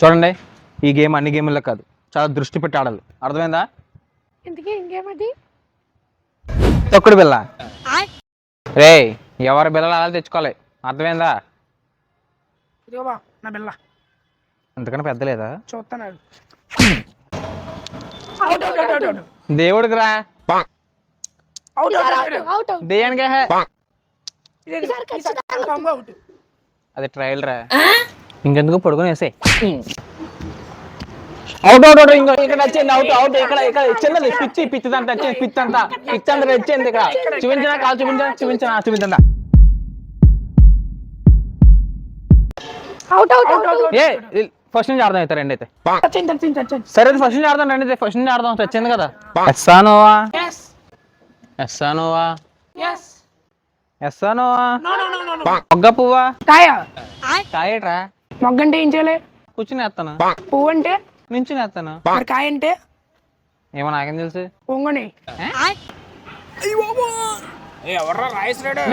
చూడండి, ఈ గేమ్ అన్ని గేముల్లో కాదు, చాలా దృష్టి పెట్టి ఆడాలి. అర్థమైందా? ఇంతకీ ఇంకేమది? తొక్కుడు బిల్ల. రే, ఎవరి బిల్లలు అలా తెచ్చుకోవాలి. అర్థమైందా? ఇదిగోబా నా బిల్ల. అంతకన్నా పెద్ద లేదా? చూస్తాను. దేవుడికి రా, దేయానికి అది ట్రయల్ రా. ఇంకెందుకు పడుకొని వేసే. Out out out. ఇంకో ఇక్కడ వచ్చింది. Out out. ఇక్కడ ఇక్కడ ఇచ్చింది. పిచ్చి పిచ్చి అంతా వచ్చింది. పిచ్చి అంతా వచ్చింది. ఇక్కడ చూపించిన కాలు చూపించండి. ఏ ఫస్ట్ నుంచి ఆడదాం అయితే రండి అయితే. సరే ఫస్ట్ నుంచి ఆడదాం రండి. ఫస్ట్ నుంచి ఆడదాం. వచ్చింది కదా. ఎస్సానోవా మొగ్గ పువ్వా కాయట్రా. మొగ్గ అంటే ఏం చేయాలి? కూర్చుని వేస్తాను. పువ్వు అంటే నించుని వేస్తాను. కాయ అంటే ఏమో నాకేం తెలుసు. పొంగని. ఎవర్రా రాయిస్ రాడు.